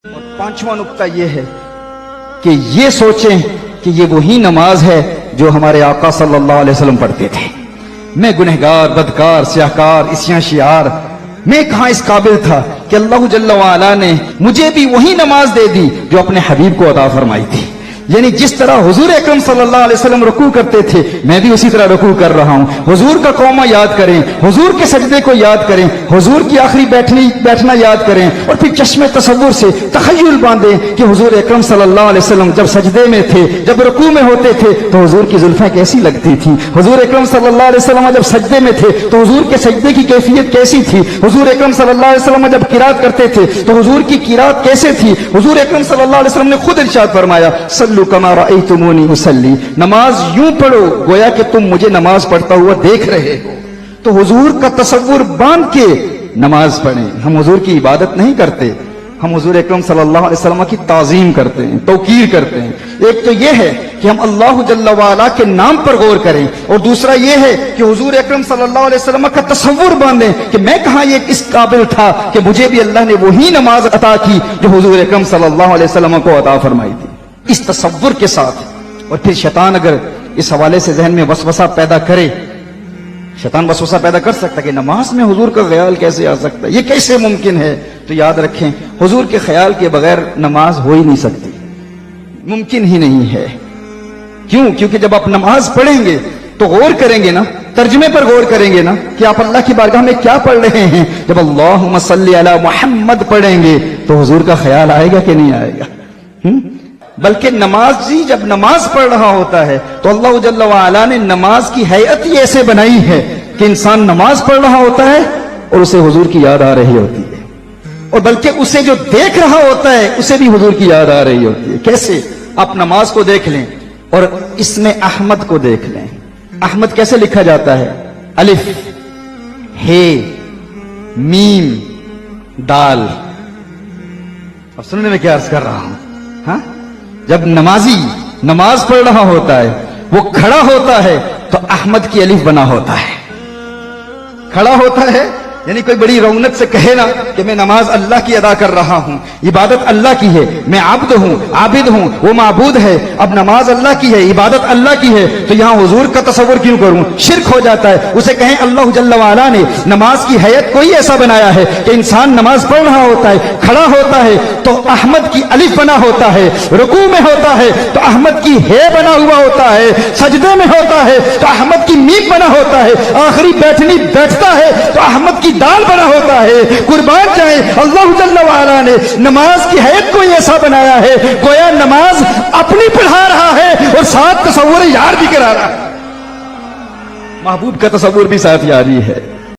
اور پانچواں نقطہ یہ ہے کہ یہ سوچیں کہ یہ وہی نماز ہے جو ہمارے آقا صلی اللہ علیہ وسلم پڑھتے تھے۔ میں گنہگار، بدکار، سیاہکار، عصیاں شیار، میں کہاں اس قابل تھا کہ اللہ جل وعلا نے مجھے بھی وہی نماز دے دی جو اپنے حبیب کو عطا فرمائی تھی۔ یعنی جس طرح حضور اکرم صلی اللہ علیہ وسلم رکوع کرتے تھے، میں بھی اسی طرح رکوع کر رہا ہوں۔ حضور کا قومہ یاد کریں، حضور کے سجدے کو یاد کریں، حضور کی آخری بیٹھنا یاد کریں، اور پھر چشم تصور سے تخیل باندھیں کہ حضور اکرم صلی اللہ علیہ وسلم جب سجدے میں تھے، جب رکوع میں ہوتے تھے تو حضور کی زلفیں کیسی لگتی تھی۔ حضور اکرم صلی اللہ علیہ وسلم جب سجدے میں تھے تو حضور کے سجدے کی کیفیت کیسی تھی۔ حضور اکرم صلی اللہ علیہ وسلم جب قرات کرتے تھے تو حضور کی قرات کیسے تھی۔ حضور اکرم صلی اللہ علیہ وسلم نے خود ارشاد فرمایا، صلو کما رأیتمونی اصلی، نماز یوں پڑھو گویا کہ تم مجھے نماز پڑھتا ہوا دیکھ رہے ہو۔ تو حضور کا تصور باندھ کے نماز پڑھیں۔ ہم حضور کی عبادت نہیں کرتے، ہم حضور اکرم صلی اللہ علیہ وسلم کی تعظیم کرتے ہیں، توقیر کرتے ہیں۔ ایک تو یہ ہے کہ ہم اللہ جل وعلا کے نام پر غور کریں، اور دوسرا یہ ہے کہ حضور اکرم صلی اللہ علیہ وسلم کا تصور باندھیں کہ میں کہاں یہ اس قابل تھا کہ مجھے بھی اللہ نے وہی نماز عطا کی جو حضور اکرم صلی اللہ علیہ وسلم کو عطا فرمائی تھی۔ اس تصور کے ساتھ، اور پھر شیطان اگر اس حوالے سے ذہن میں وسوسہ پیدا کرے، شیطان وسوسہ پیدا کر سکتا ہے کہ نماز میں حضور کا خیال کیسے آ سکتا ہے، یہ کیسے ممکن ہے، تو یاد رکھیں حضور کے خیال کے بغیر نماز ہو ہی نہیں سکتی، ممکن ہی نہیں ہے۔ کیوں؟ کیونکہ جب آپ نماز پڑھیں گے تو غور کریں گے نا، ترجمے پر غور کریں گے نا کہ آپ اللہ کی بارگاہ میں کیا پڑھ رہے ہیں۔ جب اللہم صلی علی محمد پڑھیں گے تو حضور کا خیال آئے گا کہ نہیں آئے گا؟ بلکہ نمازی جب نماز پڑھ رہا ہوتا ہے تو اللہ جل وعلا نے نماز کی ہیئت ہی ایسے بنائی ہے کہ انسان نماز پڑھ رہا ہوتا ہے اور اسے حضور کی یاد آ رہی ہوتی ہے، اور بلکہ اسے جو دیکھ رہا ہوتا ہے اسے بھی حضور کی یاد آ رہی ہوتی ہے۔ کیسے؟ آپ نماز کو دیکھ لیں اور اس میں احمد کو دیکھ لیں۔ احمد کیسے لکھا جاتا ہے؟ الف، ہے، میم، دال۔ اب سننے میں کیا عرض کر رہا ہوں؟ ہاں، جب نمازی نماز پڑھ رہا ہوتا ہے، وہ کھڑا ہوتا ہے تو احمد کی الف بنا ہوتا ہے، کھڑا ہوتا ہے، یعنی کوئی بڑی رونق سے کہے نا کہ میں نماز اللہ کی ادا کر رہا ہوں، عبادت اللہ کی ہے، میں عبد ہوں، عابد ہوں، وہ معبود ہے، اب نماز اللہ کی ہے، عبادت اللہ کی ہے، تو یہاں حضور کا تصور کیوں کروں؟ شرک ہو جاتا ہے۔ اسے کہیں اللہ جل وعلا نے نماز کی حیت کو ہی ایسا بنایا ہے کہ انسان نماز پڑھ رہا ہوتا ہے، کھڑا ہوتا ہے تو احمد کی الف بنا ہوتا ہے، رکوع میں ہوتا ہے تو احمد کی ہے بنا ہوا ہوتا ہے، سجدے میں ہوتا ہے تو احمد کی میم بنا ہوتا ہے، آخری بیٹھتا ہے تو احمد کی دال بنا ہوتا ہے۔ قربان جائیں، اللہ جل وعلا نے نماز کی حیت کو ایسا بنایا ہے گویا نماز اپنی پڑھا رہا ہے اور ساتھ تصور یار بھی کرا رہا ہے، محبوب کا تصور بھی ساتھ یاری ہے۔